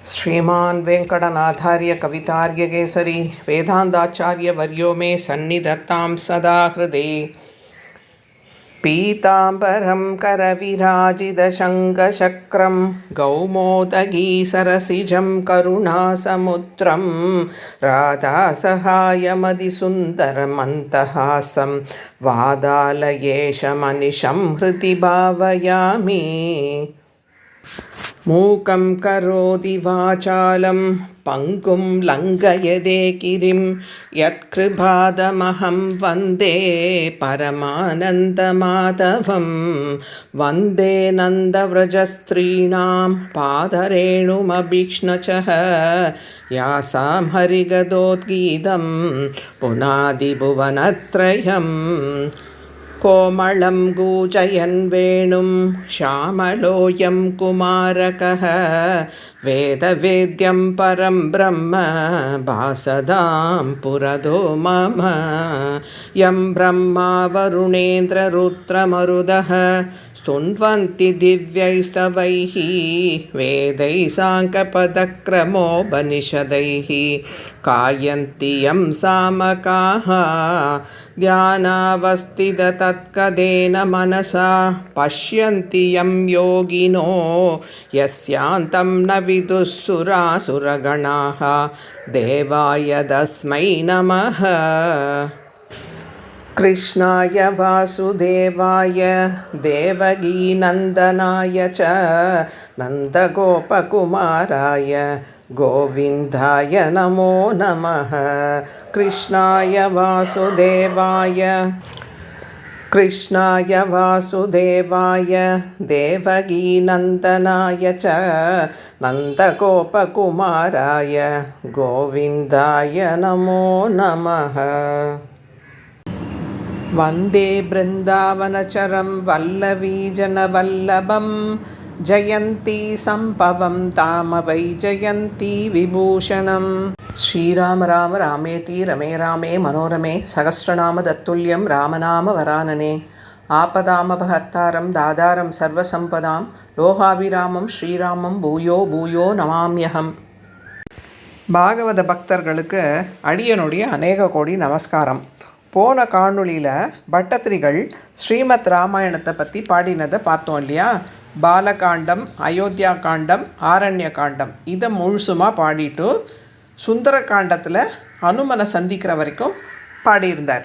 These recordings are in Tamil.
श्रीमान् वेङ्कटनाथार्य कवितार्यकेसरी वेदान्ताचार्यवर्यो मे सन्निधत्तां सदा हृदि। पीताम्बरं करविराजितशङ्खचक्रं कौमोदगीसरसिजं करुणासमुद्रं राधासहायमतिसुन्दरमन्तहासं वादालयेशमनिशं हृदि भावयामि। मूकं करोति वाचालं पङ्गुं लङ्घयते गिरिं यत्कृपादमहं वन्दे परमानन्दमाधवं। वन्दे नन्दव्रजस्त्रीणां पादरेणुमभीक्ष्णचः यासां हरिगदोद्गीतं पुनादिभुवनत्रयम्। कोमलं कूजयन् वेणुं श्यामलोऽयं कुमारकः वेदवेद्यं परं ब्रह्म भासदां पुरदो मम। यं ब्रह्मा वरुणेन्द्ररुद्रमरुदः स्तुन्वन्ति दिव्यैस्तवैः वेदैः साङ्ख्यपदक्रमोपनिषदैः गायन्ति यं सामकाः ध्यानावस्थिततत्कदेन मनसा पश्यन्ति यं योगिनो यस्यान्तं न विदुः सुरासुरगणाः देवाय तस्मै नमः। कृष्णाय वासुदेवाय देवकीनन्दनाय च नन्दगोपकुमाराय गोविन्दाय नमो नमः। कृष्णाय वासुदेवाय देवकीनन्दनाय च नन्दगोपकुमाराय गोविन्दाय नमो नमः। वन्दे बृन्दावनचरं वल्लवीजनवल्लभं जयन्ती सम्भवं ताम वै जयन्ती विभूषणं। श्रीराम राम रामेति रमे रामे मनोरमे सहस्रनाम तत्तुल्यं रामनाम वरानने। आपदामपहर्तारं दादारं सर्वसम्पदां लोकाभिरामं श्रीरामं பூயோ பூயோ நமாம்யகம். பாகவத பக்தர்களுக்கு அடியனுடைய அநேக கோடி நமஸ்காரம். போன காணொளியில் பட்டத்திரிகள் ஸ்ரீமத் ராமாயணத்தை பற்றி பாடினதை பார்த்தோம் இல்லையா. பாலகாண்டம், அயோத்தியா காண்டம், ஆரண்ய காண்டம் இதை முழுசுமாக பாடிட்டு சுந்தர காண்டத்தில் அனுமனை சந்திக்கிற வரைக்கும் பாடியிருந்தார்.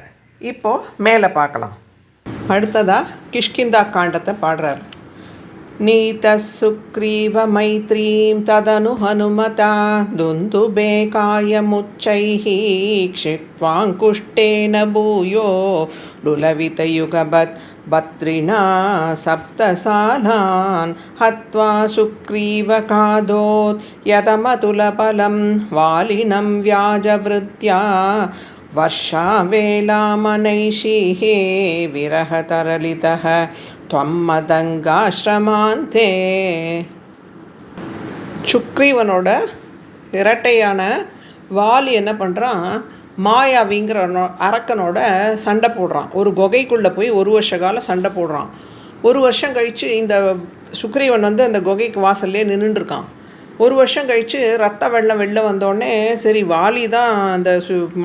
இப்போது மேலே பார்க்கலாம். அடுத்ததாக கிஷ்கிந்தா காண்டத்தை பாடுறார். नीतः सुग्रीवमैत्रीं तदनु हनुमता दुन्दुभेकायमुच्चैः क्षिप्त्वाङ्कुष्ठेन भूयो लुलवितयुगपत् भद्रिणा सप्तसालान् हत्वा सुग्रीवकादोत् यदमतुलबलं वालिनं व्याजवृत्या वर्षावेलामनैषीः विरहतरलितः त्वம்மதங்காஸ்ரமாந்தே. சுக்ரீவனோட இரட்டையான வாலி என்ன பண்ணுறான், மாயாவிங்கிற அரக்கனோட சண்டை போடுறான். ஒரு குகைக்குள்ளே போய் ஒரு வருஷ காலம் சண்டை போடுறான். ஒரு வருஷம் கழித்து இந்த சுக்ரீவன் வந்து அந்த குகைக்கு வாசல்லே நின்றுட்டுருக்கான். ஒரு வருஷம் கழித்து ரத்த வெள்ளம் வெளில வந்தோடனே சரி வாலி தான் அந்த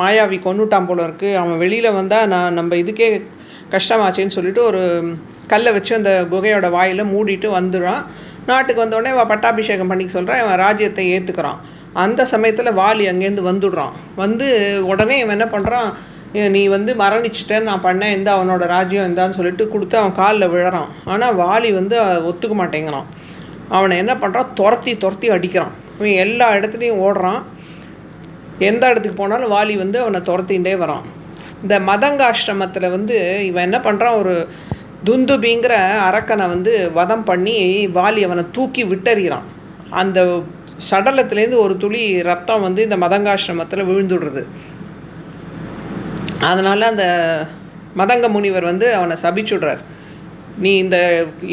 மாயாவி கொன்னுட்டான் போல இருக்குது, அவன் வெளியில் வந்தால் நம்ம இதுக்கே கஷ்டமாச்சேன்னு சொல்லிட்டு ஒரு கல்லை வச்சு அந்த குகையோட வாயில் மூடிட்டு வந்துடுறான். நாட்டுக்கு வந்தோடனே இவன் பட்டாபிஷேகம் பண்ணிக்க சொல்கிறான். இவன் ராஜ்யத்தை ஏற்றுக்கிறான். அந்த சமயத்தில் வாலி அங்கேருந்து வந்துடுறான். வந்து உடனே இவன் என்ன பண்ணுறான், நீ வந்து மரணிச்சிட்டேன்னு நான் பண்ணேன், எந்த அவனோட ராஜ்யம் இருந்தான்னு சொல்லிட்டு கொடுத்து அவன் காலில் விழறான். ஆனால் வாலி வந்து ஒத்துக்க மாட்டேங்கிறான். அவனை என்ன பண்ணுறான், துரத்தி அடிக்கிறான். இவன் எல்லா இடத்துலையும் ஓடுறான். எந்த இடத்துக்கு போனாலும் வாலி வந்து அவனை துரத்திகிட்டே வரான். இந்த மதங்காசிரமத்தில் வந்து இவன் என்ன பண்ணுறான், ஒரு துந்துபிங்கிற அரக்கனை வந்து வதம் பண்ணி வாலி அவனை தூக்கி விட்டறிகிறான். அந்த சடலத்துலேருந்து ஒரு துளி ரத்தம் வந்து இந்த மதங்காசிரமத்தில் விழுந்துடுறது. அதனால் அந்த மதங்க முனிவர் வந்து அவனை சபிச்சுடுறார். நீ இந்த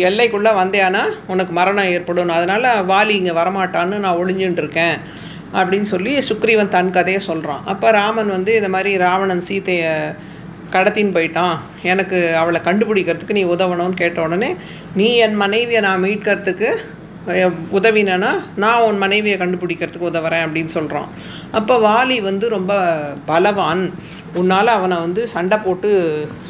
எல்லைக்குள்ளே வந்தேன்னா உனக்கு மரணம் ஏற்படும், அதனால் வாலி இங்கே வரமாட்டான்னு நான் ஒளிஞ்சுட்டுருக்கேன் அப்படின்னு சொல்லி சுக்ரீவன் தன் கதையை சொல்கிறான். அப்போ ராமன் வந்து இந்த மாதிரி ராவணன் சீதையை கடத்தின்னு போயிட்டான், எனக்கு அவளை கண்டுபிடிக்கிறதுக்கு நீ உதவணும்னு கேட்ட உடனே, நீ என் மனைவியை நான் மீட்கிறதுக்கு உதவினா நான் உன் மனைவியை கண்டுபிடிக்கிறதுக்கு உதவுறேன் அப்படின்னு சொல்கிறான். அப்போ வாலி வந்து ரொம்ப பலவான், உன்னால் அவனை வந்து சண்டை போட்டு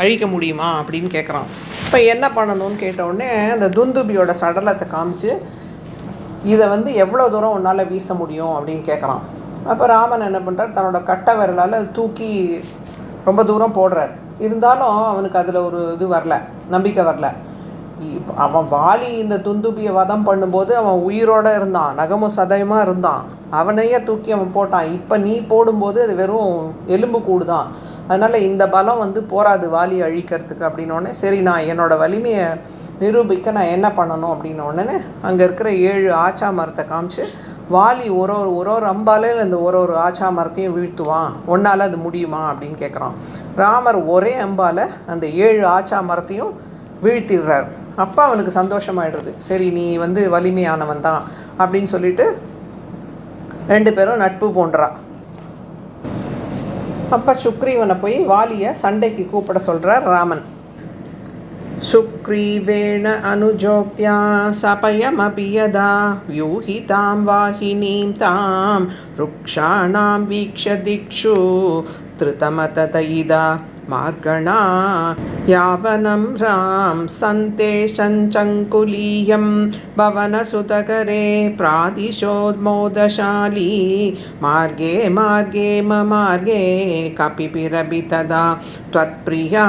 அழிக்க முடியுமா அப்படின்னு கேட்குறான். இப்போ என்ன பண்ணணும்னு கேட்டவுடனே அந்த துந்துபியோட சடலத்தை காமிச்சு இதை வந்து எவ்வளோ தூரம் உன்னால் வீச முடியும் அப்படின்னு கேட்குறான். அப்போ ராமன் என்ன பண்ணுறார், தன்னோட கட்டை விரலால் தூக்கி ரொம்ப தூரம் போடுறார். இருந்தாலும் அவனுக்கு அதில் ஒரு இது வரல, நம்பிக்கை வரல. அவன் வாலி இந்த துந்துபியை வதம் பண்ணும்போது அவன் உயிரோடு இருந்தான், நகமும் சதயமாக இருந்தான், அவனையே தூக்கி அவன் போட்டான். இப்போ நீ போடும்போது அது வெறும் எலும்பு கூடு தான். அதனால் இந்த பலம் வந்து போராது வாலியை அழிக்கிறதுக்கு அப்படின்னோடனே, சரி நான் என்னோடய வலிமையை நிரூபிக்க நான் என்ன பண்ணணும் அப்படின்னோடனே அங்கே இருக்கிற 7 ஆச்சா மரத்தை காமிச்சு வாலி ஒரு அம்பாலே இந்த ஒரு ஆச்சா மரத்தையும் வீழ்த்துவான், ஒன்றால் அது முடியுமா அப்படின்னு கேட்குறான். ராமர் ஒரே அம்பால் அந்த 7 ஆச்சா மரத்தையும் வீழ்த்திடுறார். அப்போ அவனுக்கு சந்தோஷமாயிடுறது. சரி நீ வந்து வலிமையானவன் தான் அப்படின்னு சொல்லிட்டு 2 பேரும் நட்பு போன்றான். அப்போ சுக்ரீவனை போய் வாலியை சண்டைக்கு கூப்பிட சொல்கிறார் ராமன். சுக்ரீவேண அனுஜோக்தியா சபயமபி யதா வியூஹிதாம் வாஹினீம் தாம் ருக்ஷாணாம் வீக்ஷ திக்ஷு திருதமததயிதா மார்கணா யாவனம் ராம் சந்தே சஞ்சங்குலீயம் பவனசுதகரே பிராதிஷோத்மோதசாலி மார்கே மார்கே மார்கே கபிபிரபி ததா த்வத்ப்ரியா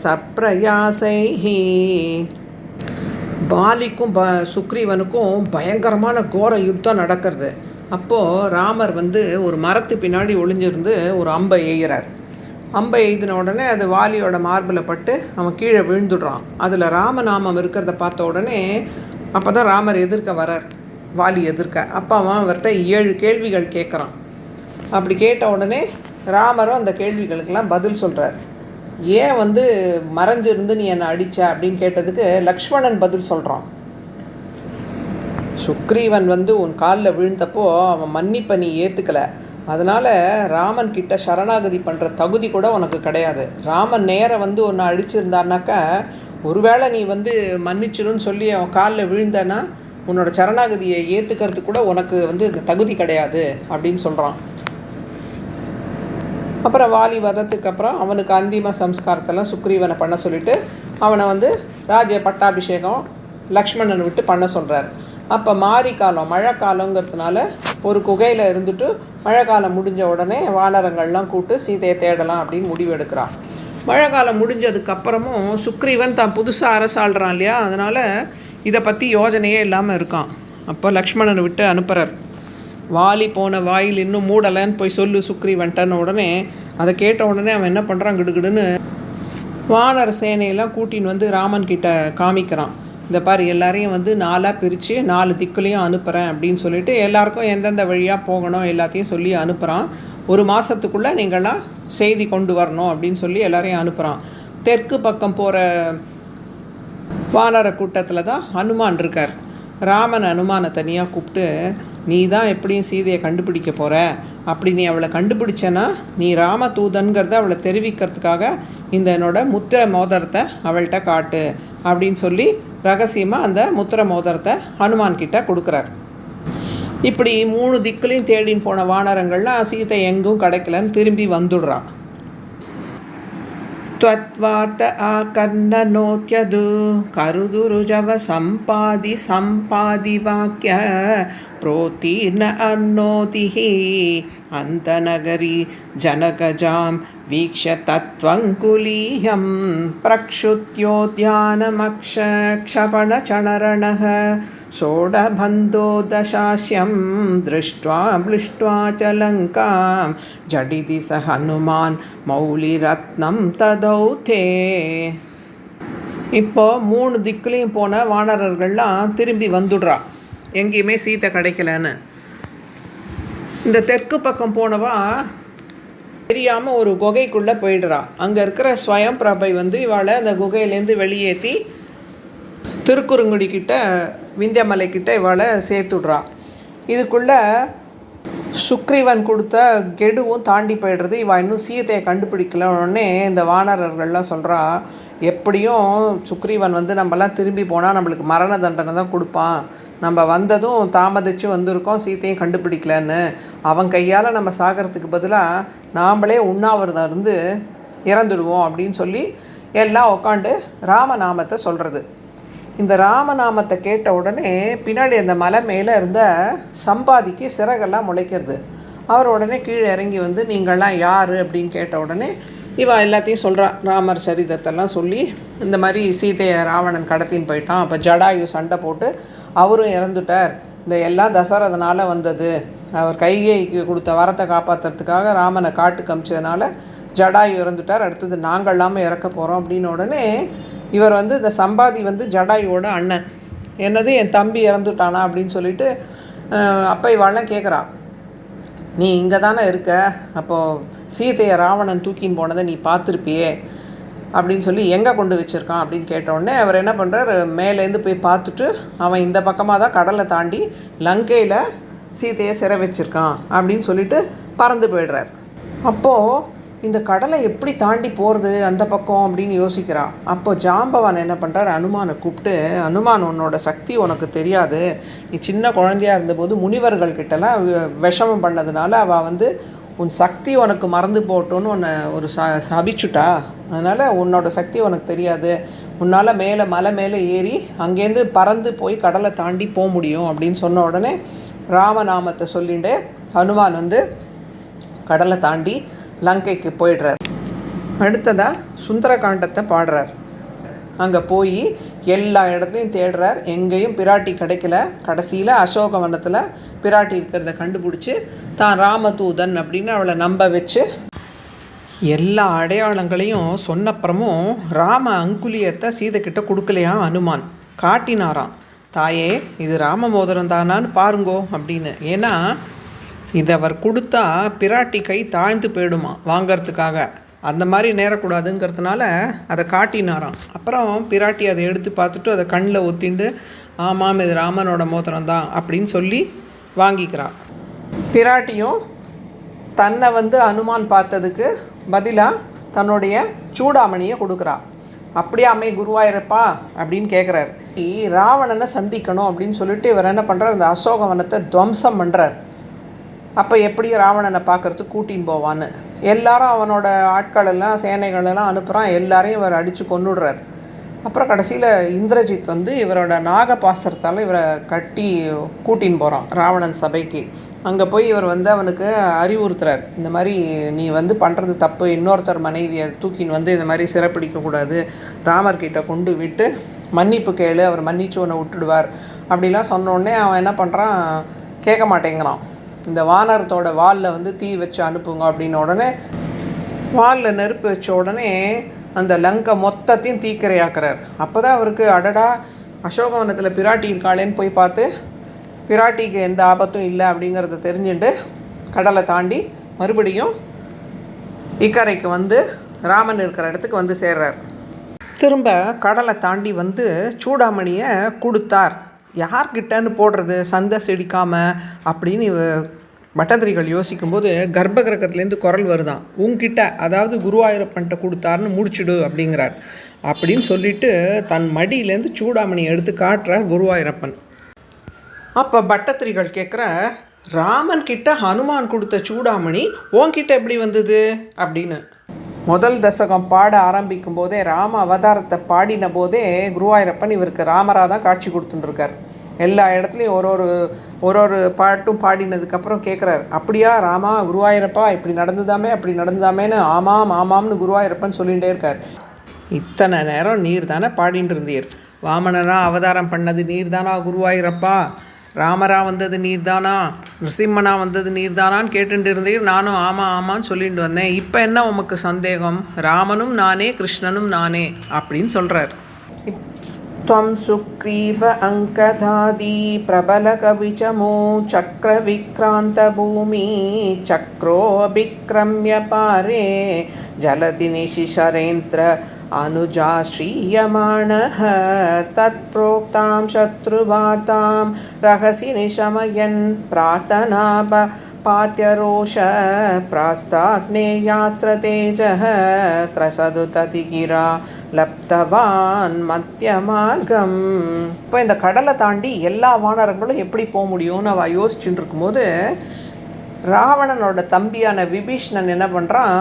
சப்ரயாசைஹி. வாலிக்கும் சுக்ரீவனுக்கும் பயங்கரமான கோர யுத்தம் நடக்கிறது. அப்போது ராமர் வந்து ஒரு மரத்து பின்னாடி ஒளிஞ்சிருந்து ஒரு அம்பை எய்கிறார். அம்பை எய்தின உடனே அது வாலியோட மார்பில் பட்டு அவன் கீழே விழுந்துடுறான். அதில் ராமநாமம் இருக்கிறத பார்த்த உடனே அப்போ தான் ராமர் எதிர்க்க வரார், வாலி எதிர்க்க. அப்போ அவன் அவர்கிட்ட 7 கேள்விகள் கேட்குறான். அப்படி கேட்ட உடனே ராமரும் அந்த கேள்விகளுக்கெல்லாம் பதில் சொல்கிறார். ஏன் வந்து மறைஞ்சிருந்து நீ என்னை அடித்த அப்படின்னு கேட்டதுக்கு லக்ஷ்மணன் பதில் சொல்கிறான். சுக்ரீவன் வந்து உன் காலில் விழுந்தப்போ அவன் மன்னிப்பை நீ ஏற்றுக்கலை, அதனால் ராமன் கிட்ட சரணாகதி பண்ணுற தகுதி கூட உனக்கு கிடையாது. ராமன் நேரம் வந்து ஒன்று அடிச்சிருந்தான்னாக்கா ஒருவேளை நீ வந்து மன்னிச்சிருன்னு சொல்லி அவன் காலில் விழுந்தனா உன்னோட சரணாகதியை ஏற்றுக்கிறது கூட உனக்கு வந்து இந்த தகுதி கிடையாது அப்படின்னு சொல்கிறான். அப்புறம் வாலி வதத்துக்கு அப்புறம் அவனுக்கு அந்திம சம்ஸ்காரத்தெல்லாம் சுக்ரீவனை பண்ண சொல்லிவிட்டு அவனை வந்து ராஜ்ய பட்டாபிஷேகம் லக்ஷ்மணனை விட்டு பண்ண சொல்கிறார். அப்போ மாரி காலம், மழை காலங்கிறதுனால ஒரு குகையில் இருந்துட்டு மழை காலம் முடிஞ்ச உடனே வானரங்கள்லாம் கூப்பிட்டு சீதையை தேடலாம் அப்படின்னு முடிவு எடுக்கிறான். மழை காலம் முடிஞ்சதுக்கப்புறமும் சுக்ரீவன் தான் புதுசாக அரசாள்றான் இல்லையா, அதனால் இதை பற்றி யோஜனையே இல்லாமல் இருக்கான். அப்போ லக்ஷ்மணனை விட்டு அனுப்புகிறார். வாலி போன வாயில் இன்னும் மூடலைன்னு போய் சொல்லு சுக்ரீவன்ட்டன்னு உடனே அதை கேட்ட உடனே அவன் என்ன பண்ணுறான், கிடுகிடுன்னு வானர சேனையெல்லாம் கூட்டின்னு வந்து ராமன் கிட்ட காமிக்கிறான். இந்த பாரு எல்லாரையும் வந்து 4ஆக பிரித்து 4 திக்குலையும் அனுப்புகிறேன் அப்படின்னு சொல்லிட்டு எல்லாருக்கும் எந்தெந்த வழியாக போகணும் எல்லாத்தையும் சொல்லி அனுப்புகிறான். 1 மாதத்துக்குள்ளே நீங்கள்லாம் செய்தி கொண்டு வரணும் அப்படின்னு சொல்லி எல்லாரையும் அனுப்புகிறான். தெற்கு பக்கம் போகிற வானர கூட்டத்தில் தான் ஹனுமான் இருக்கார். ராமன் ஹனுமானை தனியாக கூப்பிட்டு, நீ தான் எப்படியும் சீதையை கண்டுபிடிக்க போகிற, அப்படி நீ அவளை கண்டுபிடிச்சேன்னா நீ ராமதூதன்கிறத அவளை தெரிவிக்கிறதுக்காக இந்த என்னோட முத்திரை மோதிரத்தை அவள்கிட்ட காட்டு அப்படின்னு சொல்லி ரகசியமாக அந்த முத்திரை மோதிரத்தை ஹனுமான்கிட்ட கொடுக்குறார். இப்படி 3 திக்குலையும் தேடின்னு போன வானரங்கள்லாம் சீதை எங்கும் கிடைக்கலன்னு திரும்பி வந்துடுறான். त्वत्वार्थ आकर्णनोत्यदु करुदुरुजव सम्पादि वाक्य प्रोत्तीर्ण अन्नोतिः अन्तनगरी जनकजां वीक्ष्य तत्त्वङ्कुलीयं प्रक्षुत्योद्यानमक्षक्षपणचणरणः सोढबन्धो दशास्यं दृष्ट्वा ब्लिष्ट्वा च लङ्कां जडिति स हनुमान् मौलिरत्नं तदौते. இப்போ 3 திக்குலையும் போன வானரர்கள்லாம் திரும்பி வந்துடுறா, எங்கேயுமே சீத்தை கிடைக்கலன்னு. இந்த தெற்கு பக்கம் போனவா தெரியாமல் ஒரு குகைக்குள்ளே போயிடுறா. அங்கே இருக்கிற ஸ்வயம் பிரபை வந்து இவாளை அந்த குகையிலேருந்து வெளியேற்றி திருக்குறுங்குடி கிட்ட விந்தியமலை கிட்ட இவாளை சேர்த்துடுறா. இதுக்குள்ளே சுக்ரீவன் கொடுத்த கெடுவும் தாண்டி போய்டுறது. இவள் இன்னும் சீதையை கண்டுபிடிக்கலன்னே இந்த வானரர்கள்லாம் சொல்கிறா, எப்படியும் சுக்ரீவன் வந்து நம்மலாம் திரும்பி போனால் நம்மளுக்கு மரண தண்டனை தான் கொடுப்பான், நம்ம வந்ததும் தாமதித்து வந்திருக்கோம், சீத்தையும் கண்டுபிடிக்கலன்னு, அவன் கையால் நம்ம சாகிறதுக்கு பதிலாக நாம்ளே உண்ணாவிரதம் இருந்து இறந்துடுவோம் அப்படின்னு சொல்லி எல்லாம் உட்காந்து ராமநாமத்தை சொல்கிறது. இந்த ராமநாமத்தை கேட்ட உடனே பின்னாடி அந்த மலை மேலே இருந்த சம்பாதிக்கு சிறகெல்லாம் முளைக்கிறது. அவர் உடனே கீழே இறங்கி வந்து நீங்கள்லாம் யார் அப்படின்னு கேட்ட உடனே இவன் எல்லாத்தையும் சொல்கிறான், ராமர் சரிதத்தெல்லாம் சொல்லி இந்த மாதிரி சீதையை ராவணன் கடத்தின்னு போயிட்டான், அப்போ ஜடாயு சண்டை போட்டு அவரும் இறந்துட்டார், இந்த எல்லாம் தசரதனால் வந்தது, அவர் கைகேயிக்கு கொடுத்த வரத்தை காப்பாற்றுறதுக்காக ராமனை காட்டுக்கு அமிச்சதுனால ஜடாயு இறந்துட்டார், அடுத்தது நாங்கள் இல்லாமல் இறக்க போகிறோம் அப்படின்னு உடனே இவர் வந்து இந்த சம்பாதி வந்து ஜடாயுவோட அண்ணன், என்னது என் தம்பி இறந்துட்டானா அப்படின்னு சொல்லிட்டு அப்போ இவாள்லாம் கேட்குறான், நீ இங்கே தானே இருக்க, அப்போது சீதையை ராவணன் தூக்கின்னு போனதை நீ பார்த்துருப்பியே அப்படின்னு சொல்லி எங்கே கொண்டு வச்சுருக்கான் அப்படின்னு கேட்டவுடனே அவர் என்ன பண்ணுறார், மேலேருந்து போய் பார்த்துட்டு அவன் இந்த பக்கமாக தான் கடலை தாண்டி லங்கையில் சீதையை சிறை வச்சுருக்கான் அப்படின்னு சொல்லிட்டு பறந்து போயிடுறார். அப்போது இந்த கடலை எப்படி தாண்டி போகிறது அந்த பக்கம் அப்படின்னு யோசிக்கிறான். அப்போ ஜாம்பவான் என்ன பண்ணுறார், அனுமானை கூப்பிட்டு, அனுமான் உன்னோட சக்தி உனக்கு தெரியாது, நீ சின்ன குழந்தையாக இருந்தபோது முனிவர்கள்கிட்டலாம் விஷமம் பண்ணதுனால அவள் வந்து உன் சக்தி உனக்கு மறந்து போட்டோன்னு உன்னை ஒரு சபிச்சுட்டா, அதனால் உன்னோட சக்தி உனக்கு தெரியாது, உன்னால் மேலே மலை மேலே ஏறி அங்கேருந்து பறந்து போய் கடலை தாண்டி போக முடியும் அப்படின்னு சொன்ன உடனே ராமநாமத்தை சொல்லிட்டு ஹனுமான் வந்து கடலை தாண்டி லங்கைக்கு போயிடுறார். அடுத்ததாக சுந்தரகாண்டத்தை பாடுறார். அங்கே போய் எல்லா இடத்துலையும் தேடுறார், எங்கேயும் பிராட்டி கிடைக்கல. கடைசியில் அசோகவனத்தில் பிராட்டி இருக்கிறத கண்டுபிடிச்சி தான் ராமதூதன் அப்படின்னு அவளை நம்ப வச்சு எல்லா அடையாளங்களையும் சொன்னப்புறமும் ராம அங்குலியத்தை சீதைக்கிட்ட கொடுக்கலையாம் அனுமான், காட்டினாராம். தாயே இது ராம மோதிரம் தானான்னு பாருங்கோ அப்படின்னு. ஏன்னா இதை அவர் கொடுத்தா பிராட்டி கை தாழ்ந்து போயிடுமா வாங்கிறதுக்காக, அந்த மாதிரி நேரக்கூடாதுங்கிறதுனால அதை காட்டினாராம். அப்புறம் பிராட்டி அதை எடுத்து பார்த்துட்டு அதை கண்ணில் ஒத்திண்டு ஆமாம் இது ராமனோட மோதிரம் தான் அப்படின்னு சொல்லி வாங்கிக்கிறான். பிராட்டியும் தன்னை வந்து அனுமான் பார்த்ததுக்கு பதிலாக தன்னுடைய சூடாமணியை கொடுக்குறா. அப்படியே அம்மை குருவாயிருப்பா அப்படின்னு கேட்குறாரு. ராவணனை சந்திக்கணும் அப்படின்னு சொல்லிட்டு இவர் என்ன பண்ணுறார், இந்த அசோகவனத்தை துவம்சம் பண்ணுறார். அப்போ எப்படி ராவணனை பார்க்குறதுக்கு கூட்டின்னு போவான்னு எல்லாரும் அவனோட ஆட்களெல்லாம் சேனைகளெல்லாம் அனுப்புகிறான், எல்லாரையும் இவர் அடித்து கொண்டுடுறார். அப்புறம் கடைசியில் இந்திரஜித் வந்து இவரோட நாகபாசரத்தால் இவரை கட்டி கூட்டின்னு போகிறான் ராவணன் சபைக்கு. அங்கே போய் இவர் வந்து அவனுக்கு அறிவுறுத்துறார், இந்த மாதிரி நீ வந்து பண்ணுறது தப்பு, இன்னொருத்தர் மனைவியை தூக்கின்னு வந்து இந்த மாதிரி சிறைப்பிடிக்கக்கூடாது, ராமர்கிட்ட கொண்டு விட்டு மன்னிப்பு கேளு, அவர் மன்னிச்சு உன்னை விட்டுடுவார் அப்படிலாம் சொன்னோடனே அவன் என்ன பண்ணுறான், கேட்க மாட்டேங்கிறான். இந்த வானரத்தோட வாலில் வந்து தீ வச்சு அனுப்புங்க அப்படின்னு உடனே வாலில் நெருப்பு வச்ச உடனே அந்த லங்கை மொத்தத்தையும் தீக்கிரையாக்குறார். அப்போ தான் அவருக்கு அடடா அசோகவனத்தில் பிராட்டி இருக்காளேன்னு போய் பார்த்து பிராட்டிக்கு எந்த ஆபத்தும் இல்லை அப்படிங்கிறத தெரிஞ்சுட்டு கடலை தாண்டி மறுபடியும் இக்கரைக்கு வந்து ராமன் இருக்கிற இடத்துக்கு வந்து சேர்றார். திரும்ப கடலை தாண்டி வந்து சூடாமணியை கொடுத்தார். யார்கிட்டன்னு போடுறது சந்தை செடிக்காமல் அப்படின்னு பட்டதிரிகள் யோசிக்கும்போது கர்ப்ப கிரகத்துலேருந்து குரல் வருதான், உங்ககிட்ட அதாவது குருவாயூரப்பன்ட்ட கொடுத்தாருன்னு முடிச்சுடு அப்படிங்கிறார். அப்படின்னு சொல்லிட்டு தன் மடியிலேருந்து சூடாமணி எடுத்து காட்டுறார் குருவாயூரப்பன். அப்போ பட்டத்திரிகள் கேட்குற, ராமன் கிட்ட ஹனுமான் கொடுத்த சூடாமணி உன்கிட்ட எப்படி வந்தது அப்படின்னு. முதல் தசகம் பாட ஆரம்பிக்கும் போதே ராம அவதாரத்தை பாடின போதே குருவாயூரப்பன் இவருக்கு ராமராக தான் காட்சி கொடுத்துட்டுருக்கார். எல்லா இடத்துலையும் ஒரு ஒரு பாட்டும் பாடினதுக்கப்புறம் கேட்குறாரு, அப்படியா ராமா குருவாயூரப்பா இப்படி நடந்துதாமே அப்படி நடந்துதாமேன்னு ஆமாம் ஆமாம்னு குருவாயூரப்பன் சொல்லிகிட்டே இருக்கார். இத்தனை நேரம் நீர் தானே பாடின்னு இருந்தீர், வாமனனாக அவதாரம் பண்ணது நீர் தானா குருவாயூரப்பா, ராமராக வந்தது நீர் தானா, நிருசிம்மனாக வந்தது நீர் தானான்னு கேட்டுட்டு இருந்தீர், நானும் ஆமாம் ஆமான்னு சொல்லிட்டு வந்தேன், இப்போ என்ன உமக்கு சந்தேகம், ராமனும் நானே கிருஷ்ணனும் நானே அப்படின்னு சொல்கிறார். त्वं सुग्रीव अंकदादि प्रबल कविचमो चक्र विक्रांत भूमि चक्रोऽभिक्रम्य पारे जलति निशिशरेन्द्र अनुजाश्रीयमाणः तत्प्रोक्तां शत्रुवार्तां रहसि निशमयन् प्रार्थना पार्थ्यरोष प्रास्ताग्नेयास्त्रतेजः त्रसदु ततिगिरा லப்தவான் மத்திய மார்க்கம். இப்போ இந்த கடலை தாண்டி எல்லா வானரங்களும் எப்படி போக முடியும்னு அவள் யோசிச்சுட்டு இருக்கும்போது ராவணனோட தம்பியான விபீஷ்ணன் என்ன பண்ணுறான்,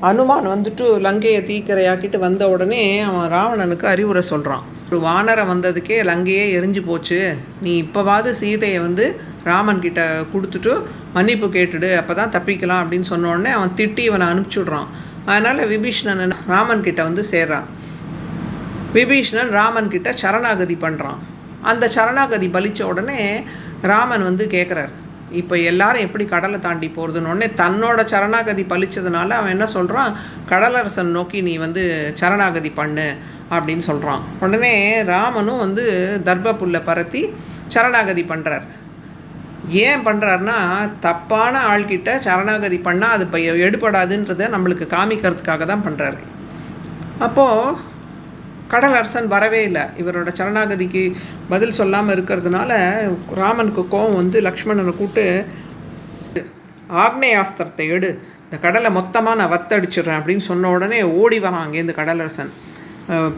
அனுமான் வந்துட்டு லங்கையை தீக்கரையாக்கிட்டு வந்த உடனே அவன் ராவணனுக்கு அறிவுரை சொல்கிறான். ஒரு வானரம் வந்ததுக்கே லங்கையே எரிஞ்சு போச்சு, நீ இப்போவாது சீதையை ராமன் கிட்ட கொடுத்துட்டு மன்னிப்பு கேட்டுடு, அப்போ தான் தப்பிக்கலாம் அப்படின்னு சொன்ன உடனே அவன் திட்டி இவனை அனுப்பிச்சுட்றான். அதனால் விபீஷ்ணன் ராமன் கிட்ட சேர்றான். விபீஷ்ணன் ராமன் கிட்ட சரணாகதி பண்ணுறான். அந்த சரணாகதி பலித்த உடனே ராமன் கேட்குறார், இப்போ எல்லாரும் எப்படி கடலை தாண்டி போகிறதுன்னு. உடனே தன்னோட சரணாகதி பலித்ததுனால அவன் என்ன சொல்கிறான், கடலரசன் நோக்கி நீ சரணாகதி பண்ணு அப்படின்னு சொல்கிறான். உடனே ராமனும் தர்ப புல்லை பரத்தி சரணாகதி பண்ணுறார். ஏன் பண்ணுறாருனா, தப்பான ஆள்கிட்ட சரணாகதி பண்ணால் அது இப்போ எடுபடாதுன்றதை நம்மளுக்கு காமிக்கிறதுக்காக தான் பண்ணுறாரு. அப்போது கடலரசன் வரவே இல்லை. இவரோட சரணாகதிக்கு பதில் சொல்லாமல் இருக்கிறதுனால ராமனுக்கு கோவம் லக்ஷ்மணனை கூப்பிட்டு, ஆக்னேயாஸ்திரத்தை எடு, இந்த கடலை மொத்தமாக நான் வத்தடிச்சிடுறேன் அப்படின்னு சொன்ன உடனே ஓடி வரான் அங்கேருந்து கடலரசன்.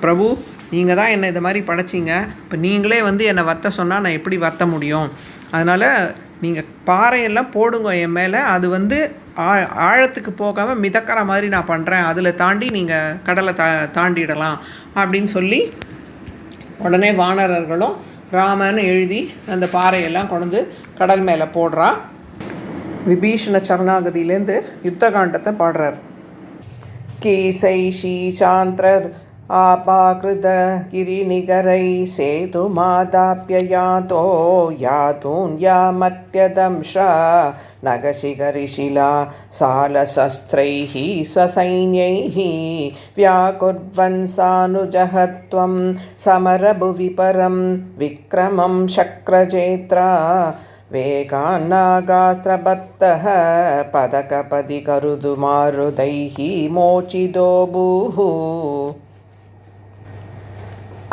பிரபு, நீங்கள் தான் என்னை இது மாதிரி படைச்சிங்க, இப்போ நீங்களே என்னை வத்த சொன்னால் நான் எப்படி வத்த முடியும்? அதனால் நீங்கள் பாறையெல்லாம் போடுங்க என் மேலே, அது ஆழத்துக்கு போகாமல் மிதக்கிற மாதிரி நான் பண்ணுறேன், அதில் தாண்டி நீங்கள் கடலை தாண்டிடலாம் அப்படின்னு சொல்லி உடனே வானரர்களும் ராமன் எழுதி அந்த பாறையெல்லாம் கொண்டு கடல் மேலே போடுறான். விபீஷண சரணாகதியிலேருந்து யுத்தகாண்டத்தை பாடுறார். கீசை ஷீசாந்திரர் ஆபாகிருத கிரிநிகரை சேது மாதாப்யயாதோ யாதூன்யாமத்யதம்ஷா நகசிகரிஷிலா சாலசஸ்திரைः ஸ்வசைன்யைः வியாகுர்வன் சானுஜஹத்வம் சமரபுவி பரம் விக்ரமம் சக்ரஜேத்ரா வேகான்னாகாஸ்திரபத்தः பதகபதி கருது மாருதைः மோச்சிதோ பூஹு.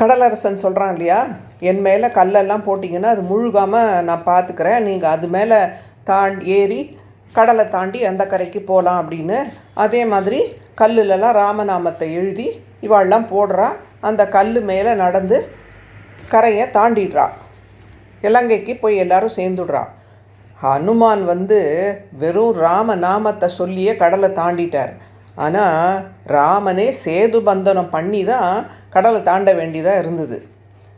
கடலரசன் சொல்கிறான் இல்லையா, என் மேலே கல்லெல்லாம் போட்டிங்கன்னா அது முழுகாமல் நான் பார்த்துக்கிறேன், நீங்கள் அது மேலே ஏறி கடலை தாண்டி அந்த கரைக்கு போகலாம் அப்படின்னு. அதே மாதிரி கல்லுலலாம் ராமநாமத்தை எழுதி இவாள்லாம் போடுறா. அந்த கல் மேலே நடந்து கரையை தாண்டிடுறா. இலங்கைக்கு போய் எல்லாரும் சேர்ந்துடுறா. ஹனுமான் வெறும் ராமநாமத்தை சொல்லியே கடலை தாண்டிட்டார். ஆனால் ராமனே சேது பந்தனம் பண்ணி தான் கடலை தாண்ட வேண்டியதாக இருந்தது.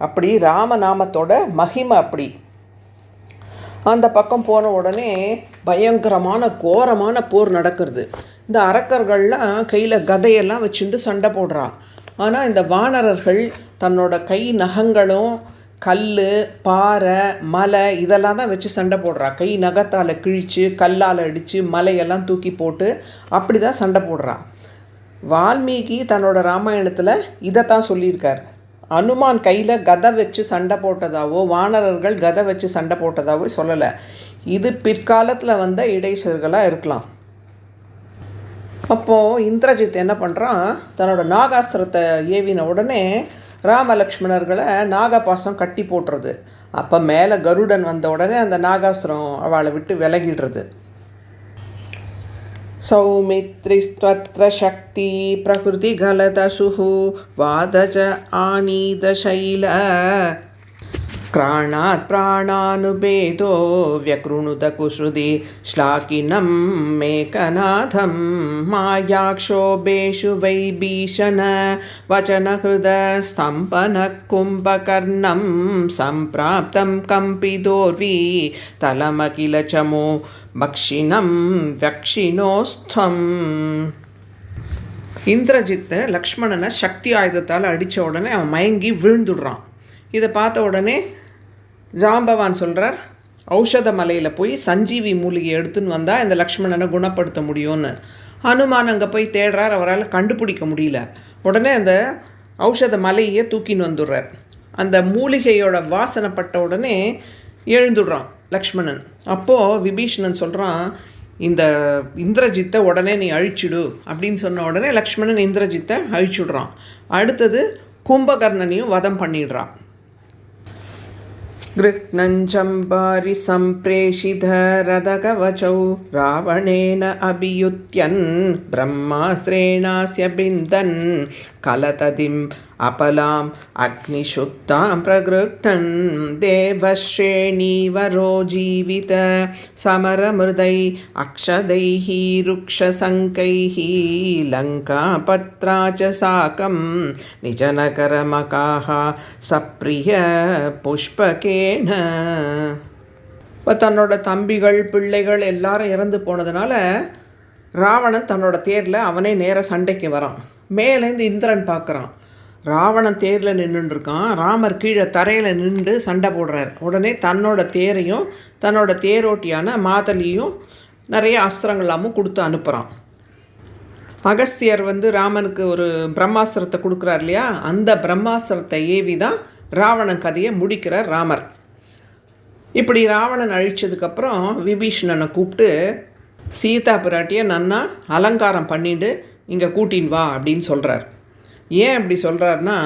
அப்படி ராமநாமத்தோட மகிமை அப்படி. அந்த பக்கம் போன உடனே பயங்கரமான கோரமான போர் நடக்கிறது. இந்த அரக்கர்கள்லாம் கையில் கதையெல்லாம் வச்சுட்டு சண்டை போடுறா. ஆனால் இந்த வானரர்கள் தன்னோட கை நகங்களும் கல், பாறை, மலை இதெல்லாம் தான் வச்சு சண்டை போடுறா. கை நகத்தால் கிழித்து கல்லால் அடித்து மலையெல்லாம் தூக்கி போட்டு அப்படி தான் சண்டை போடுறா. வால்மீகி தன்னோட ராமாயணத்தில் இதைத்தான் சொல்லியிருக்கார். அனுமான் கையில் கதை வச்சு சண்டை போட்டதாவோ வானரர்கள் கதை வச்சு சண்டை போட்டதாவோ சொல்லலை. இது பிற்காலத்தில் வந்த இடைச்சர்களாக இருக்கலாம். அப்போது இந்திரஜித் என்ன பண்ணுறான், தன்னோட நாகாஸ்திரத்தை ஏவின உடனே ராமலக்ஷ்மணர்களை நாகபாசம் கட்டி போட்டுறது. அப்போ மேலே கருடன் வந்த உடனே அந்த நாகாஸ்திரம் அவளை விட்டு விலகிடுறது. சௌமித்ரிஸ்த்வத்ர சக்தி பிரகிருதி கலதசுஹு வாதஜ ஆனீத சைல கிராணாத் பிராணானுபேதோ வியக்ருணுத குஸ்ருதி ஸ்லாகினம் மேகநாதம் மாயாக்ஷோபேஷு வைபீஷண வச்சனஹிருத ஸ்தம்பன கும்பகர்ணம் சம்பிராப்தம் கம்பிதோர்வி தலமகில சமோ பக்ஷினம் வக்ஷினோஸ்தம். இந்திரஜித்தை லக்ஷ்மணனை சக்தி ஆயுதத்தால் அடித்த உடனே அவன் மயங்கி விழுந்துடுறான். இதை பார்த்த உடனே ஜாம்பவான் சொல்கிறார், ஔஷத மலையில் போய் சஞ்சீவி மூலிகை எடுத்துன்னு வந்தால் இந்த லக்ஷ்மணனை குணப்படுத்த முடியும்னு. ஹனுமான் அங்கே போய் தேடுறார், அவரால் கண்டுபிடிக்க முடியல. உடனே அந்த ஔஷத மலையே தூக்கின்னு வந்துடுறார். அந்த மூலிகையோட வாசனைப்பட்ட உடனே எழுந்துடுறான் லக்ஷ்மணன். அப்போது விபீஷணன் சொல்கிறான், இந்த இந்திரஜித்தை உடனே நீ அழிச்சிடு அப்படின்னு சொன்ன உடனே லக்ஷ்மணன் இந்திரஜித்தை அழிச்சுடுறான். அடுத்தது கும்பகர்ணனையும் வதம் பண்ணிடுறான். गृह्णञ्चम्बारि सम्प्रेषितरदकवचौ रावणेन अभियुत्यन् ब्रह्मास्त्रेणास्य बिन्दन् कलतदिम् अपलाम् अग्निशुक्तां प्रगृह्णन् देवश्रेणीवरो जीवित समरमृदै अक्षदैः रुक्षशङ्कैः लङ्कापत्रा च साकं निजनकरमकाः सप्रिय पुष्पकेन. இப்போ தன்னோட தம்பிகள் பிள்ளைகள் எல்லாரும் இறந்து போனதுனால ராவணன் தன்னோட தேரில் அவனே நேராக சண்டைக்கு வரான். மேலேருந்து இந்திரன் பார்க்குறான். ராவணன் தேரில் நின்றுருக்கான். ராமர் கீழே தரையில் நின்று சண்டை போடுறார். உடனே தன்னோட தேரையும் தன்னோட தேரோட்டியான மாதலியும் நிறைய அஸ்திரங்களாமும் கொடுத்து அனுப்புகிறான். அகஸ்தியர் ராமனுக்கு ஒரு பிரம்மாஸ்திரத்தை கொடுக்குறார் இல்லையா, அந்த பிரம்மாஸ்திரத்தை ஏவி தான் ராவணன் கதையை முடிக்கிறார் ராமர். இப்படி ராவணன் அழித்ததுக்கப்புறம் விபீஷணனை கூப்பிட்டு சீதா பிராட்டியை நன்னா அலங்காரம் பண்ணிட்டு இங்கே கூட்டின்னு வா அப்படின்னு சொல்கிறார். ஏன் அப்படி சொல்கிறாருன்னா,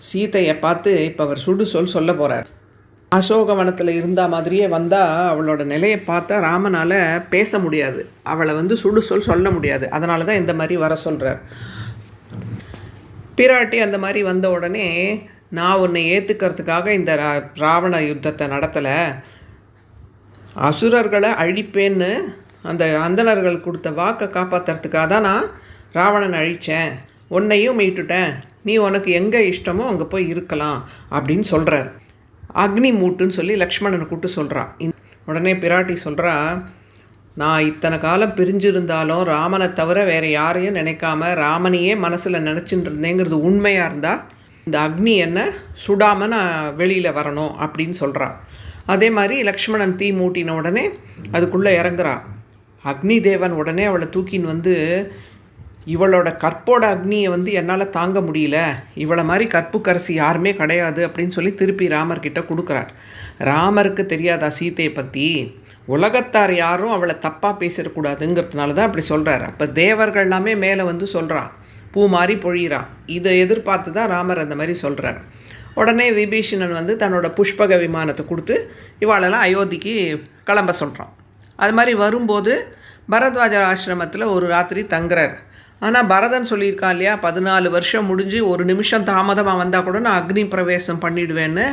சீதையை பார்த்து இப்போ அவர் சுடுசொல் சொல்ல போகிறார். அசோகவனத்தில் இருந்த மாதிரியே வந்தால் அவளோட நிலையை பார்த்தா ராமனால் பேச முடியாது, அவளை சுடுசொல் சொல்ல முடியாது. அதனால தான் இந்த மாதிரி வர சொல்கிறார். பிராட்டி அந்த மாதிரி வந்த உடனே, நான் உன்னை ஏற்றுக்கிறதுக்காக இந்த ராவண யுத்தத்தை நடத்தலை, அசுரர்களை அழிப்பேன்னு அந்த அந்தணர்கள் கொடுத்த வாக்கை காப்பாற்றுறதுக்காக தான் நான் ராவணனை அழித்தேன், உன்னையும் மீட்டுட்டேன், நீ உனக்கு எங்கே இஷ்டமோ அங்கே போய் இருக்கலாம் அப்படின்னு சொல்கிறார். அக்னி மூட்டுன்னு சொல்லி லக்ஷ்மணனை கூப்பிட்டு சொல்கிறான். உடனே பிராட்டி சொல்கிறா, நான் இத்தனை காலம் பிரிஞ்சிருந்தாலும் ராமனை தவிர வேறு யாரையும் நினைக்காம ராமனையே மனசில் நினச்சிட்டு இருந்தேங்கிறது உண்மையாக இருந்தால் இந்த அக்னி என்ன சுடாமல் நான் வெளியில் வரணும் அப்படின்னு சொல்கிறான். அதே மாதிரி லக்ஷ்மணன் தீ மூட்டின உடனே அதுக்குள்ளே இறங்குறா. அக்னி தேவன் உடனே அவளை தூக்கின்னு இவளோட கற்போட அக்னியை என்னால் தாங்க முடியல, இவளை மாதிரி கற்புக்கரசி யாருமே கிடையாது அப்படின்னு சொல்லி திருப்பி ராமர்கிட்ட கொடுக்குறார். ராமருக்கு தெரியாதா சீதையை பற்றி, உலகத்தார் யாரும் அவளை தப்பாக பேசிடக்கூடாதுங்கிறதுனால தான் அப்படி சொல்கிறார். அப்போ தேவர்கள் எல்லாமே மேலே சொல்கிறான், பூ மாதிரி பொழிகிறான். இதை எதிர்பார்த்து தான் ராமர் அந்த மாதிரி சொல்கிறார். உடனே விபீஷணன் தன்னோட புஷ்பக விமானத்தை கொடுத்து இவாளெல்லாம் அயோத்திக்கு கிளம்ப சொல்கிறான். அது மாதிரி வரும்போது பரத்வாஜர் ஆசிரமத்தில் ஒரு ராத்திரி தங்குறார். ஆனால் பரதன் சொல்லியிருக்கான் இல்லையா, 14 வருஷம் முடிஞ்சு ஒரு நிமிஷம் தாமதமாக வந்தால் கூட நான் அக்னி பிரவேசம் பண்ணிவிடுவேன்னு.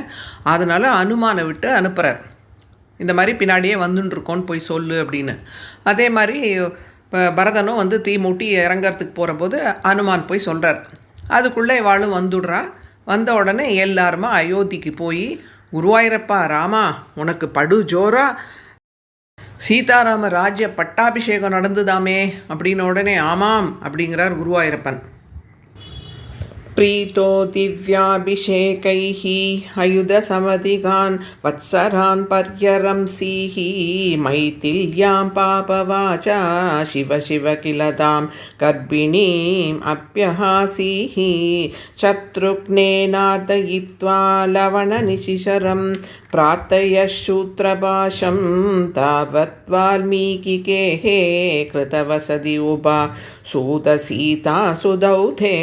அதனால் அனுமானை விட்டு அனுப்புகிறார். இந்த மாதிரி பின்னாடியே வந்துட்டுருக்கோன்னு போய் சொல்லு அப்படின்னு. அதே மாதிரி இப்போ பரதனும் தீ மூட்டி இறங்கிறதுக்கு போகிற போது அனுமான் போய் சொல்கிறார். அதுக்குள்ளே இவாளும் வந்துடுறான். வந்த உடனே எல்லாருமா அயோத்திக்கு போய், குருவாயிரப்பா ராமா உனக்கு படு ஜோரா சீதாராம ராஜ்ய பட்டாபிஷேகம் நடந்துதாமே அப்படின்னு உடனே ஆமாம் அப்படிங்கிறார் குருவாயிரப்பன். प्रीतो दिव्याभिषेकैः अयुधसमधिगान् वत्सरान् पर्यरंसीः मैथिल्यां पापवाचा शिव शिव किल तां गर्भिणीम् अप्यहासीः शत्रुघ्नेनार्दयित्वा लवणनिशिशरं प्रार्थयशूत्रभाषं तावत् वाल्मीकिकेः कृतवसति उभा सूतसीता सुदौते.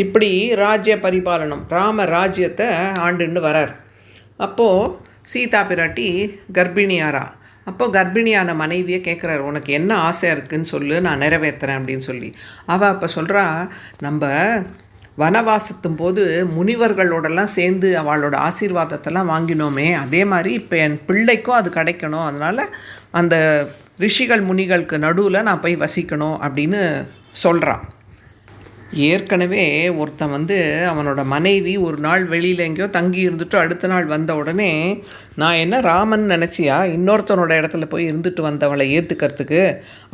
இப்படி ராஜ்ய பரிபாலனம், ராம ராஜ்யத்தை ஆண்டுன்னு வரார். அப்போது சீதா பிராட்டி கர்ப்பிணியாரா. அப்போது கர்ப்பிணியான மனைவியை கேட்குறாரு, உனக்கு என்ன ஆசை இருக்குதுன்னு சொல்லு, நான் நிறைவேற்றுறேன் அப்படின்னு சொல்லி. அவள் அப்போ சொல்கிறா, நம்ம வனவாசத்தும் போது முனிவர்களோடலாம் சேர்ந்து அவளோட ஆசீர்வாதத்தெல்லாம் வாங்கினோமே, அதே மாதிரி இப்போ என் பிள்ளைக்கும் அது கிடைக்கணும், அதனால் அந்த ரிஷிகள் முனிகளுக்கு நடுவில் நான் போய் வசிக்கணும் அப்படின்னு சொல்கிறான். ஏற்கனவே ஒருத்தன் அவனோட மனைவி ஒரு நாள் வெளியில் எங்கேயோ தங்கி இருந்துட்டு அடுத்த நாள் வந்த உடனே, நான் என்ன ராமன் நினச்சியா இன்னொருத்தனோட இடத்துல போய் இருந்துட்டு வந்தவளை ஏற்றுக்கிறதுக்கு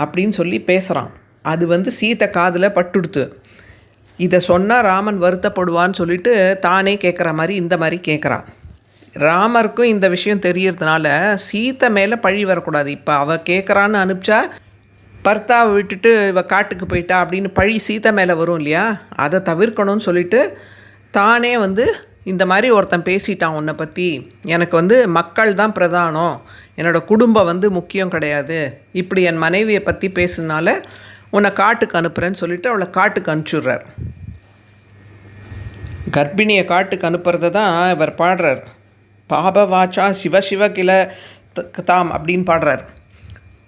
அப்படின்னு சொல்லி பேசுகிறான். அது சீதை காதில் பட்டுடுத்து. இதை சொன்னால் ராமன் வருத்தப்படுவான்னு சொல்லிட்டு தானே கேட்குற மாதிரி இந்த மாதிரி கேட்குறான். ராமருக்கும் இந்த விஷயம் தெரியறதுனால சீதை மேலே பழி வரக்கூடாது. இப்போ அவள் கேட்குறான்னு அனுப்பிச்சா பர்த்தாவை விட்டுட்டு இவ காட்டுக்கு போயிட்டா அப்படின்னு பழி சீதை மேலே வரும் இல்லையா, அதை தவிர்க்கணும்னு சொல்லிட்டு தானே இந்த மாதிரி ஒருத்தன் பேசிட்டான் உன்னை பற்றி, எனக்கு மக்கள் தான் பிரதானம், என்னோடய குடும்பம் முக்கியம் கிடையாது, இப்படி என் மனைவியை பற்றி பேசுனால உன்னை காட்டுக்கு அனுப்புகிறேன்னு சொல்லிவிட்டு அவளை காட்டுக்கு அனுப்பிச்சுட்றார். கர்ப்பிணியை காட்டுக்கு அனுப்புறதை தான் இவர் பாடுறார். பாபவாச்சா சிவசிவ கில தாம் அப்படின்னு பாடுறார்.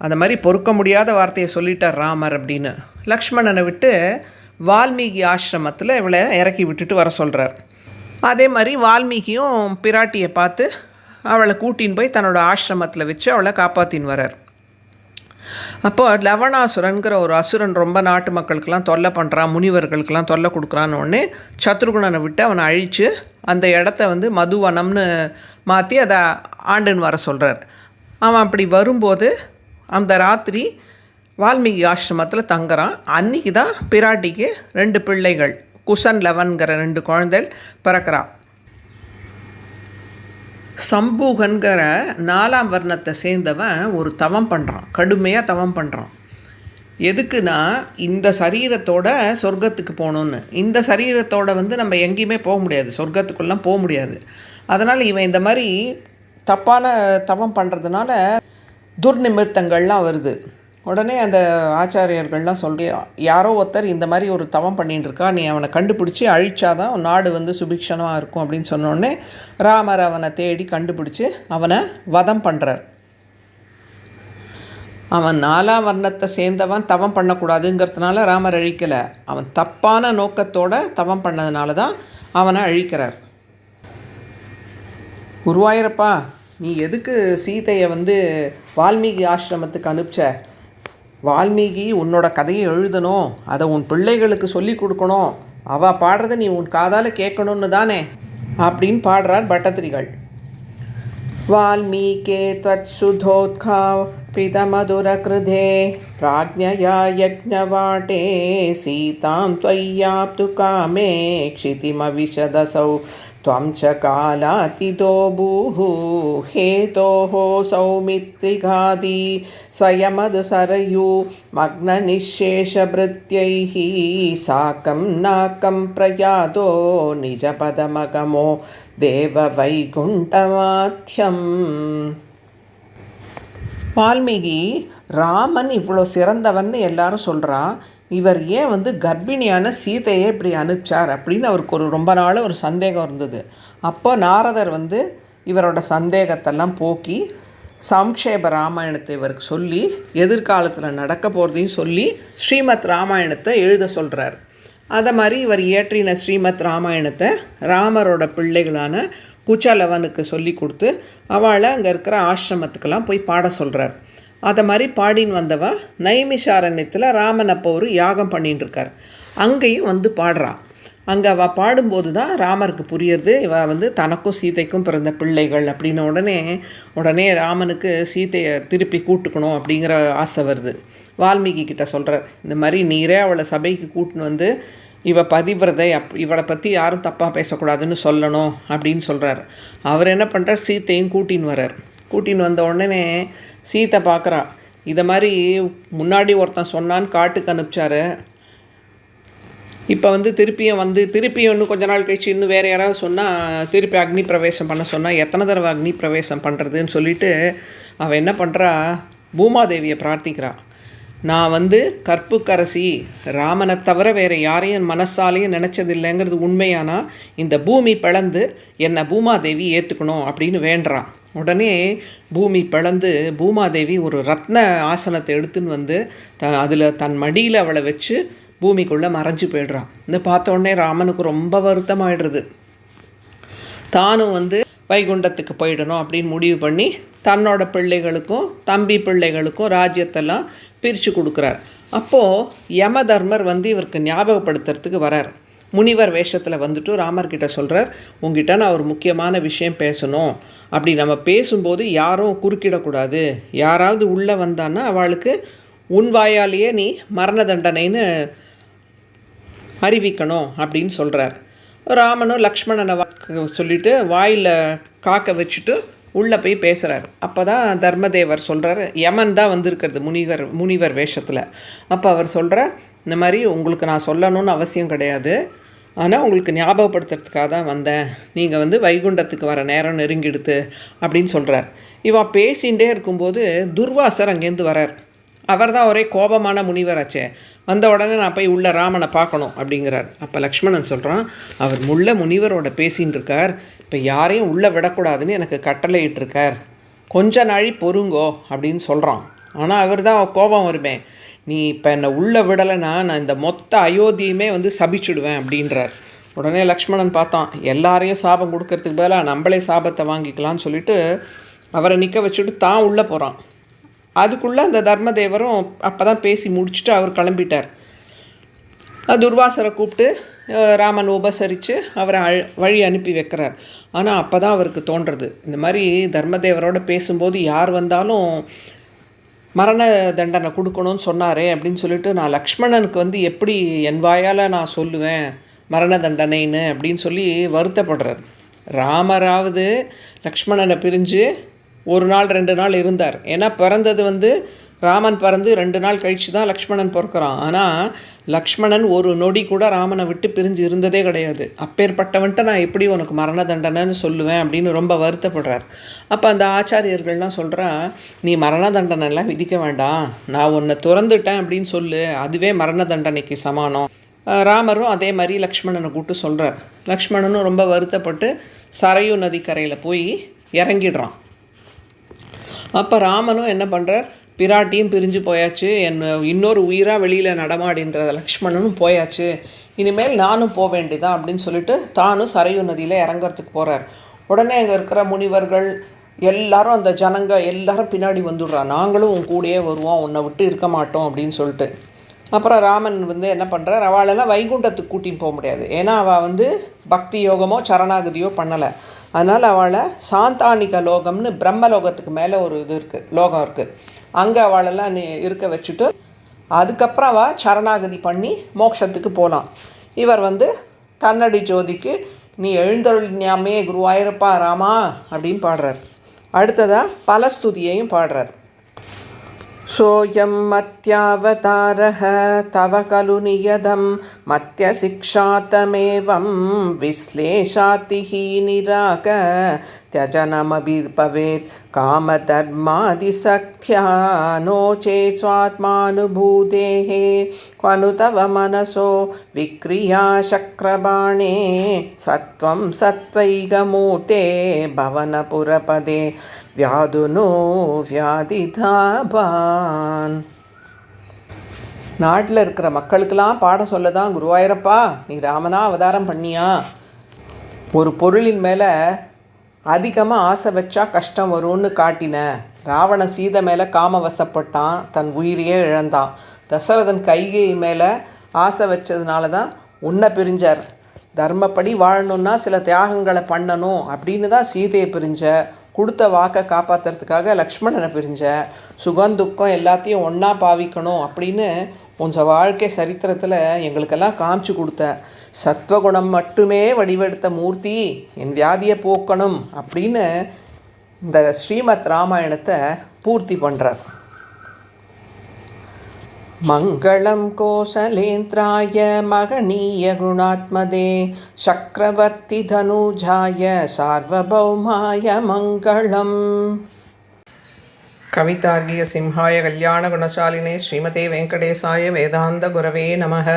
அந்த மாதிரி பொறுக்க முடியாத வார்த்தையை சொல்லிட்டார் ராமர் அப்படின்னு. லக்ஷ்மணனை விட்டு வால்மீகி ஆசிரமத்தில் இவளை இறக்கி விட்டுட்டு வர சொல்கிறார். அதே மாதிரி வால்மீகியும் பிராட்டியை பார்த்து அவளை கூட்டின்னு போய் தன்னோட ஆசிரமத்தில் வச்சு அவளை காப்பாற்றின்னு வரார். அப்போது லவணாசுரன்கிற ஒரு அசுரன் ரொம்ப நாட்டு மக்களுக்கெல்லாம் தொல்லை பண்ணுறான், முனிவர்களுக்கெல்லாம் தொல்லை கொடுக்குறான்னு உடனே சத்ருகுணனை விட்டு அவனை அழித்து அந்த இடத்த மதுவனம்னு மாற்றி அதை ஆண்டுன்னு வர சொல்கிறார். அவன் அப்படி வரும்போது அந்த ராத்திரி வால்மீகி ஆசிரமத்தில் தங்குறான். அன்றைக்கி தான் பிராட்டிக்கு 2 பிள்ளைகள், குசன் லவன்கிற 2 குழந்தைகள் பிறக்கிறான். சம்பூகன்கிற 4ஆம் வர்ணத்தை சேர்ந்தவன் ஒரு தவம் பண்ணுறான், கடுமையாக தவம் பண்ணுறான். எதுக்குன்னா இந்த சரீரத்தோட சொர்க்கத்துக்கு போகணுன்னு. இந்த சரீரத்தோட நம்ம எங்கேயுமே போக முடியாது, சொர்க்கத்துக்குள்ளெலாம் போக முடியாது. அதனால் இவன் இந்த மாதிரி தப்பான தவம் பண்ணுறதுனால துர்நிமித்தங்கள்லாம் வருது. உடனே அந்த ஆச்சாரியர்கள்லாம் சொல்லி, யாரோ ஒருத்தர் இந்த மாதிரி ஒரு தவம் பண்ணிகிட்டு இருக்கா, நீ அவனை கண்டுபிடிச்சி அழிச்சாதான் நாடு சுபிக்ஷணமாக இருக்கும் அப்படின்னு சொன்னோடனே ராமர் அவனை தேடி கண்டுபிடிச்சி அவனை வதம் பண்ணுறார். அவன் 4ஆம் வர்ணத்தை சேர்ந்தவன் தவம் பண்ணக்கூடாதுங்கிறதுனால ராமர் அழிக்கலை, அவன் தப்பான நோக்கத்தோடு தவம் பண்ணதுனால தான் அவனை அழிக்கிறார். குருவாயூரப்பா, நீ எதுக்கு சீதையை வால்மீகி ஆசிரமத்துக்கு அனுப்பிச்ச? வால்மீகி உன்னோட கதையை எழுதணும், அதை உன் பிள்ளைகளுக்கு சொல்லி கொடுக்கணும், அவள் பாடுறதை நீ உன் காதால் கேட்கணுன்னு தானே அப்படின்னு பாடுறார் பட்டத்திரிகள். வால்மீகே த்வத் சுதோத்கா பிதமதுர கிருதே பிராஜ்ஞயா யக்ஞவாட்டே சீதாம் த்வய்யாப்து காமே க்ஷிதிமவிஷதசௌ त्वं च कालातितो भूः हेतोः सौमित्रिघाती स्वयमधुसरयू मग्ननिःशेषभृत्यैः साकं नाकं प्रयातो निजपदमगमो देववैकुण्ठमाध्यम्. வால்மீகி ராமன் இவ்வளோ சிறந்தவன்னு எல்லாரும் சொல்கிறா, இவர் ஏன் கர்ப்பிணியான சீதையை இப்படி அனுப்பிச்சார் அப்படின்னு அவருக்கு ரொம்ப நாள் ஒரு சந்தேகம் இருந்தது. அப்போ நாரதர் இவரோட சந்தேகத்தெல்லாம் போக்கி சம்க்ஷேப ராமாயணத்தை இவருக்கு சொல்லி எதிர்காலத்தில் நடக்க போகிறதையும் சொல்லி ஸ்ரீமத் ராமாயணத்தை எழுத சொல்கிறார். அதை மாதிரி இவர் இயற்றின ஸ்ரீமத் ராமாயணத்தை ராமரோட பிள்ளைகளான குச்சலவனுக்கு சொல்லி கொடுத்து அவளை அங்கே இருக்கிற ஆசிரமத்துக்கெல்லாம் போய் பாட சொல்கிறார். அதை மாதிரி பாடின்னு வந்தவன் நைமிஷாரண்யத்தில் ராமன் அப்போ ஒரு யாகம் பண்ணின்னு இருக்கார். அங்கேயும் பாடுறான். அங்கே அவள் பாடும்போது தான் ராமருக்கு புரியுறது, இவள் தனக்கும் சீதைக்கும் பிறந்த பிள்ளைகள் அப்படின்னு. உடனே ராமனுக்கு சீதையை திருப்பி கூட்டுக்கணும் அப்படிங்கிற ஆசை வருது. வால்மீகி கிட்ட சொல்கிறார், இந்த மாதிரி நீரே அவளை சபைக்கு கூட்டுன்னு இவள் பதிவிரதை, இவளை பற்றி யாரும் தப்பாக பேசக்கூடாதுன்னு சொல்லணும் அப்படின்னு சொல்கிறார். அவர் என்ன பண்ணுறார், சீத்தையும் கூட்டின்னு வர்றார். கூட்டின்னு வந்த உடனே சீத்தை பார்க்குறா, இதை மாதிரி முன்னாடி ஒருத்தன் சொன்னான்னு காட்டுக்கு அனுப்பிச்சாரு, இப்போ திருப்பியும் இன்னும் கொஞ்ச நாள் கழிச்சு இன்னும் வேறு யாராவது சொன்னால் திருப்பி அக்னி பிரவேசம் பண்ண சொன்னால் எத்தனை தடவை அக்னி பிரவேசம் பண்ணுறதுன்னு சொல்லிவிட்டு அவள் என்ன பண்ணுறா, பூமாதேவியை பிரார்த்திக்கிறா. நான் கற்புக்கரசி, ராமனை தவிர வேறு யாரையும் மனசாலையும் நினச்சதில்லைங்கிறது உண்மையானா இந்த பூமி பிளந்து என்னை பூமாதேவி ஏற்றுக்கணும் அப்படின்னு வேண்டுறான். உடனே பூமி பிளந்து பூமாதேவி ஒரு ரத்ன ஆசனத்தை எடுத்துன்னு அதில் தன் மடியில் அவளை வச்சு பூமிக்குள்ளே மறைஞ்சு போய்ட்றான். பார்த்த உடனே ராமனுக்கு ரொம்ப வருத்தமாயிடுறது. தானும் வைகுண்டத்துக்கு போயிடணும் அப்படின்னு முடிவு பண்ணி தன்னோட பிள்ளைகளுக்கும் தம்பி பிள்ளைகளுக்கும் ராஜ்யத்தெல்லாம் பிரித்து கொடுக்குறார். அப்போது யமதர்மர் இவருக்கு ஞாபகப்படுத்துறதுக்கு வரார். முனிவர் வேஷத்தில் ராமர்கிட்ட சொல்கிறார், உங்ககிட்ட நான் ஒரு முக்கியமான விஷயம் பேசணும், அப்படி நம்ம பேசும்போது யாரும் குறுக்கிடக்கூடாது, யாராவது உள்ளே வந்தான்னா அவளுக்கு உன் வாயாலேயே நீ மரண தண்டனைன்னு அறிவிக்கணும் அப்படின்னு சொல்கிறார். ராமனும் லக்ஷ்மணனை சொல்லிவிட்டு வாயில் காக்க வச்சுட்டு உள்ளே போய் பேசுகிறார். அப்போ தான் தர்மதேவர் சொல்கிறார், யமன் தான் வந்திருக்கிறது முனிவர் வேஷத்தில். அப்போ அவர் சொல்கிறார், இந்த மாதிரி உங்களுக்கு நான் சொல்லணும்னு அவசியம் கிடையாது, ஆனால் உங்களுக்கு ஞாபகப்படுத்துறதுக்காக தான் வந்தேன், நீங்கள் வைகுண்டத்துக்கு வர நேரம் நெருங்கிடுது அப்படின்னு சொல்கிறார். இவன் பேசிகிட்டே இருக்கும்போது துர்வாசர் அங்கேருந்து வரார். அவர் தான் ஒரே கோபமான முனிவராச்சே. வந்த உடனே நான் போய் உள்ள ராமனை பார்க்கணும் அப்படிங்கிறார். அப்போ லக்ஷ்மணன் சொல்கிறான், அவர் முனிவரோட பேசின்னு இருக்கார், இப்போ யாரையும் உள்ளே விடக்கூடாதுன்னு எனக்கு கட்டளை இட்டிருக்கார், கொஞ்ச நாழி பொறுங்கோ அப்படின்னு சொல்கிறான். ஆனால் அவர் தான் கோபம் வருமே, நீ இப்போ என்னை உள்ளே விடலைன்னா நான் இந்த மொத்த அயோத்தியுமே சபிச்சுடுவேன் அப்படின்றார். உடனே லக்ஷ்மணன் பார்த்தான், எல்லாரையும் சாபம் கொடுக்கறதுக்கு பதிலாக நம்மளே சாபத்தை வாங்கிக்கலான்னு சொல்லிட்டு அவரை நிற்க வச்சுட்டு தான் உள்ளே போகிறான். அதுக்குள்ளே அந்த தர்மதேவரும் அப்போ தான் பேசி முடிச்சுட்டு அவர் கிளம்பிட்டார். துர்வாசரை கூப்பிட்டு ராமன் உபசரித்து அவரை வழி அனுப்பி வைக்கிறார். ஆனால் அப்போ தான் அவருக்கு தோன்றுறது, இந்த மாதிரி தர்மதேவரோட பேசும்போது யார் வந்தாலும் மரண தண்டனை கொடுக்கணும்னு சொன்னாரே அப்படின்னு சொல்லிட்டு நான் லக்ஷ்மணனுக்கு எப்படி என் வாயால் நான் சொல்லுவேன் மரண தண்டனைன்னு அப்படின்னு சொல்லி வருத்தப்படுறார். ராமராவது லக்ஷ்மணனை பிரிஞ்சு 1 நாள் 2 நாள் இருந்தார். ஏன்னா பிறந்தது ராமன் பிறந்து 2 நாள் கழித்து தான் லக்ஷ்மணன் பிறக்கிறான். ஆனால் லக்ஷ்மணன் ஒரு நொடி கூட ராமனை விட்டு பிரிஞ்சு இருந்ததே கிடையாது. அப்பேற்பட்டவன்ட்ட நான் எப்படி உனக்கு மரண தண்டனைன்னு சொல்லுவேன் அப்படின்னு ரொம்ப வருத்தப்படுறார். அப்போ அந்த ஆச்சாரியர்கள்லாம் சொல்கிறா, நீ மரண தண்டனைலாம் விதிக்க வேண்டாம், நான் உன்னை துறந்துட்டேன் அப்படின்னு சொல்லு, அதுவே மரண தண்டனைக்கு சமானம். ராமரும் அதே மாதிரி லக்ஷ்மணனை கூப்பிட்டு சொல்கிறார். லக்ஷ்மணனும் ரொம்ப வருத்தப்பட்டு சரையு நதிக்கரையில் போய் இறங்கிடுறான். அப்போ ராமனும் என்ன பண்ணுறார், பிராட்டியும் பிரிஞ்சு போயாச்சு, இன்னொரு உயிராக வெளியில் நடமாடின்ற லக்ஷ்மணனும் போயாச்சு, இனிமேல் நானும் போக வேண்டியதான் அப்படின்னு சொல்லிட்டு தானும் சரையு நதியில் இறங்கிறதுக்கு போகிறார். உடனே அங்கே இருக்கிற முனிவர்கள் எல்லாரும், அந்த ஜனங்க எல்லாரும் பின்னாடி வந்துடுறான், நாங்களும் உன் கூடயே வருவோம், உன்னை விட்டு இருக்க மாட்டோம் அப்படின்னு சொல்லிட்டு. அப்புறம் ராமன் என்ன பண்ணுறார், அவளெல்லாம் வைகுண்டத்துக்கு கூட்டின்னு போக முடியாது, ஏன்னா அவள் பக்தி யோகமோ சரணாகதியோ பண்ணலை. அதனால் அவளை சாந்தானிக லோகம்னு பிரம்மலோகத்துக்கு மேலே ஒரு லோகம் இருக்குது, அங்கே அவளெல்லாம் இருக்க வச்சுட்டு அதுக்கப்புறம் அவள் சரணாகதி பண்ணி மோட்சத்துக்கு போகலாம். இவர் தன்னடி ஜோதிக்கு நீ எழுந்தருளிஞாமே குருவாயிரப்பா ராமா அப்படின்னு பாடுறார். அடுத்ததாக பலஸ்துதியையும் பாடுறார். சோயம் மத்யாவதாரஹ தவ கலு நியதம் மத்ய சிக்ஷார்த்தமேவம் விஸ்லேஷார்த்திஹி நிராக த்யஜனமபி பவேத் காமதர்மாதிசக்த்யா நோ சேத் ஸ்வாத்மானுபூதேஹே க்வனு தவ மனசோ விக்ரியா சக்ரபாணே சத்வம் சத்வைகமூர்த்தே பவனபுரபதே வியாதுனோ வியாதிதாபான். நாட்டில் இருக்கிற மக்களுக்கெல்லாம் பாடம் சொல்ல தான், குருவாயிரப்பா நீ ராமனா அவதாரம் பண்ணியா, ஒரு பொருளின் மேலே அதிகமாக ஆசை வச்சா கஷ்டம் வரும்னு காட்டின. ராவணன் சீதை மேலே காமவசப்பட்டான், தன் உயிரையே இழந்தான். தசரதன் கைகை மேலே ஆசை வச்சதுனால தான் உன்னை பிரிஞ்சார். தர்மப்படி வாழணுன்னா சில தியாகங்களை பண்ணணும் அப்படின்னு தான் சீதையை பிரிஞ்ச. கொடுத்த வாக்கை காப்பாற்றுறதுக்காக லக்ஷ்மணனை பிரிஞ்ச. சுகந்துக்கம் எல்லாத்தையும் ஒன்றா பாவிக்கணும் அப்படின்னு உங்கள் வாழ்க்கை சரித்திரத்தில் எங்களுக்கெல்லாம் காமிச்சு கொடுத்த. சத்வகுணம் மட்டுமே வடிவெடுத்த மூர்த்தி என் வியாதியை போக்கணும் அப்படின்னு இந்த ஸ்ரீமத் ராமாயணத்தை பூர்த்தி பண்ணுறார். மங்களம் கோசலேந்திராய மகனீய குணாத்மதே சக்கரவர்த்தி தனுஜாய சார்வபௌமாய மங்களம். கவிதார்கிய சிம்ஹாய கல்யாண குணசாலினே ஸ்ரீமதே வெங்கடேசாய வேதாந்த குரவே நமः.